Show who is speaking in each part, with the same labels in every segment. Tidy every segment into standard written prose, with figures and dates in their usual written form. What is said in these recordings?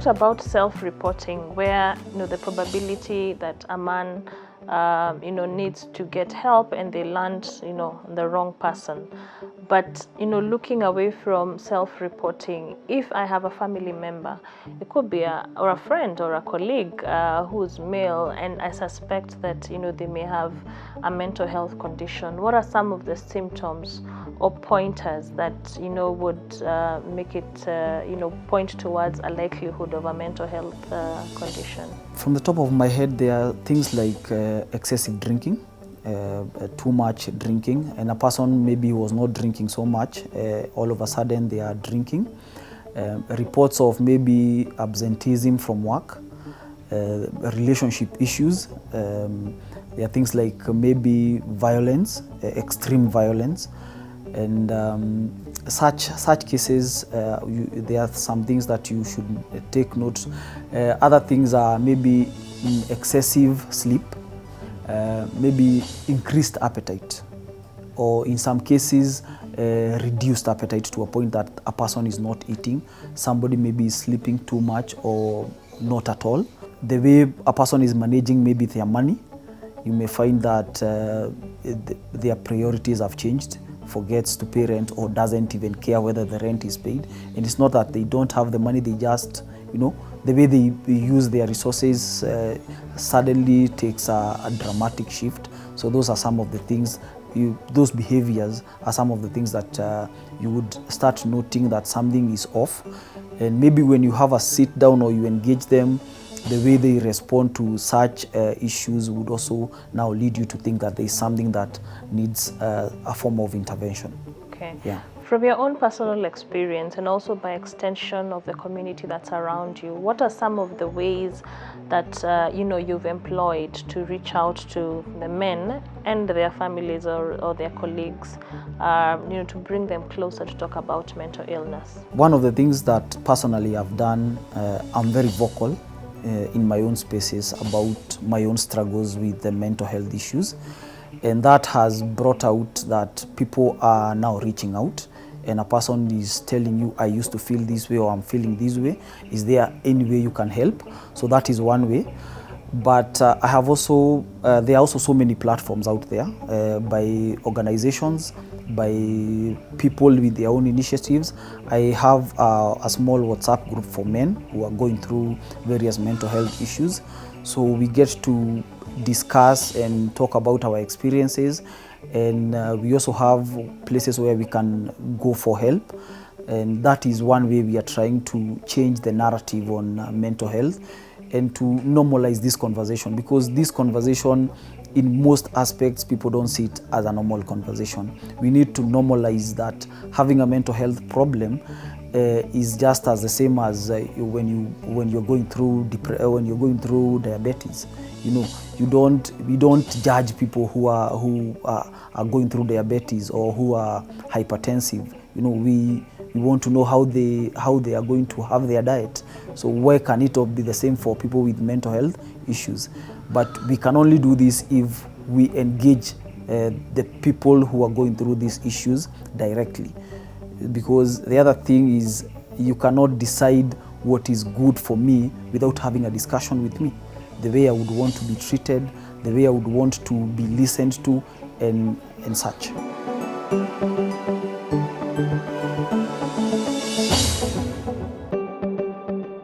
Speaker 1: About self-reporting, where the probability that a man needs to get help and they land the wrong person. But looking away from self-reporting, if I have a family member, it could be or a friend or a colleague who's male, and I suspect that they may have a mental health condition, what are some of the symptoms or pointers that would make it point towards a likelihood of a mental health condition? From the top of my head, there are things like excessive drinking, too much drinking, and a person maybe was not drinking so much, all of a sudden they are drinking. Reports of maybe absenteeism from work, relationship issues. There are things like maybe violence, extreme violence, and such cases, there are some things that you should take note. Other things are maybe excessive sleep, maybe increased appetite, or in some cases reduced appetite to a point that a person is not eating. Somebody maybe is sleeping too much or not at all. The way a person is managing maybe their money, you may find that their priorities have changed, forgets to pay rent or doesn't even care whether the rent is paid. And it's not that they don't have the money, they just, the way they use their resources suddenly takes a dramatic shift. So those are some of the things, those behaviors are some of the things that you would start noting that something is off. And maybe when you have a sit down or you engage them, the way they respond to such issues would also now lead you to think that there is something that needs a form of intervention. Okay. Yeah. From your own personal experience and also by extension of the community that's around you, what are some of the ways that you've employed to reach out to the men and their families or their colleagues, to bring them closer to talk about mental illness? One of the things that personally I've done, I'm very vocal in my own spaces about my own struggles with the mental health issues, and that has brought out that people are now reaching out, and a person is telling you, I used to feel this way or I'm feeling this way, is there any way you can help? So that is one way. But I have also, there are also so many platforms out there by organizations, by people with their own initiatives. I have a small WhatsApp group for men who are going through various mental health issues. So we get to discuss and talk about our experiences, and we also have places where we can go for help. And that is one way we are trying to change the narrative on mental health and to normalize this conversation, because this conversation, in most aspects, people don't see it as a normal conversation. We need to normalize that having a mental health problem is just as the same as when you're going through diabetes. We don't judge people who are going through diabetes or who are hypertensive. We want to know how they are going to have their diet. So why can it be the same for people with mental health issues? But we can only do this if we engage the people who are going through these issues directly. Because the other thing is, you cannot decide what is good for me without having a discussion with me. The way I would want to be treated, the way I would want to be listened to, and such.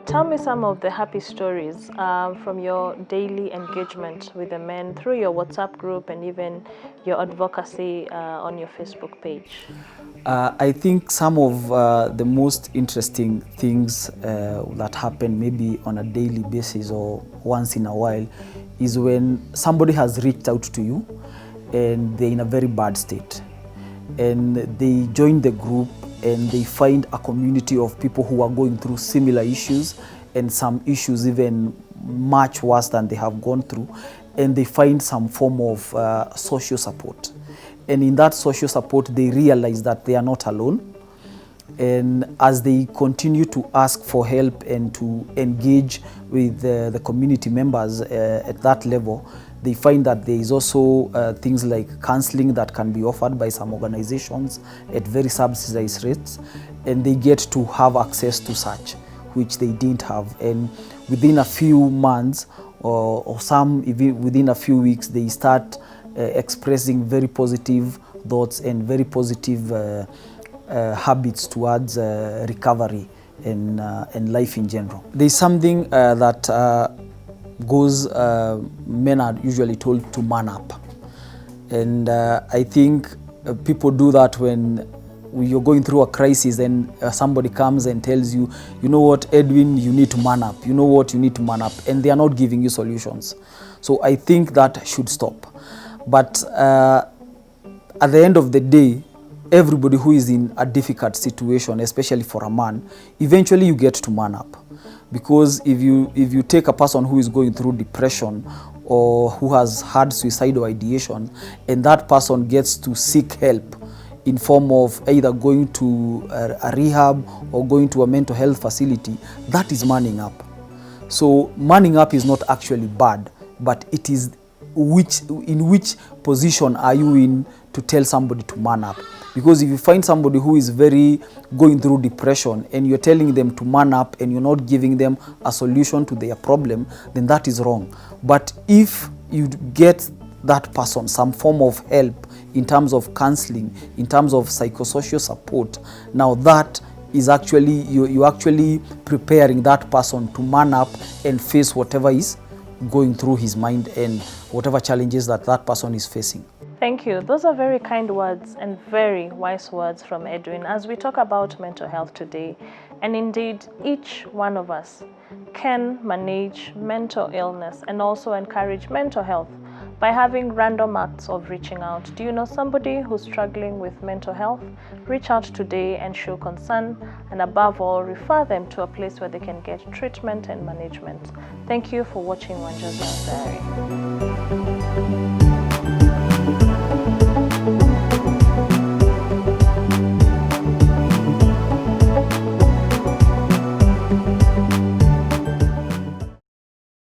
Speaker 1: Tell me some of the happy stories from your daily engagement with the men through your WhatsApp group and even your advocacy on your Facebook page. I think some of the most interesting things that happen maybe on a daily basis or once in a while is when somebody has reached out to you and they're in a very bad state, and they join the group and they find a community of people who are going through similar issues, and some issues even
Speaker 2: much worse than they have gone through, and they find some form of social support. And in that social support, they realize that they are not alone. And as they continue to ask for help and to engage with the community members at that level, they find that there is also things like counseling that can be offered by some organizations at very subsidized rates, and they get to have access to such, which they didn't have. And within a few months, or some even within a few weeks, they start expressing very positive thoughts and very positive habits towards recovery and life in general. There's something that goes, men are usually told to man up. And I think people do that when you're going through a crisis and somebody comes and tells you, you know what, Edwin, you need to man up. You know what, you need to man up. And they are not giving you solutions. So I think that should stop. But at the end of the day, everybody who is in a difficult situation, especially for a man, eventually you get to man up. Because if you take a person who is going through depression or who has had suicidal ideation, and that person gets to seek help in form of either going to a rehab or going to a mental health facility, that is manning up. So manning up is not actually bad, but it is in which position are you in to tell somebody to man up. Because if you find somebody who is going through depression and you're telling them to man up and you're not giving them a solution to their problem, then that is wrong. But if you get that person some form of help in terms of counseling, in terms of psychosocial support, now that is actually, you're actually preparing that person to man up and face whatever is going through his mind and whatever challenges that person is facing.
Speaker 1: Thank you. Those are very kind words and very wise words from Edwin as we talk about mental health today. And indeed, each one of us can manage mental illness and also encourage mental health by having random acts of reaching out. Do you know somebody who's struggling with mental health? Reach out today and show concern, and above all, refer them to a place where they can get treatment and management. Thank you for watching Wanja's Life Diary.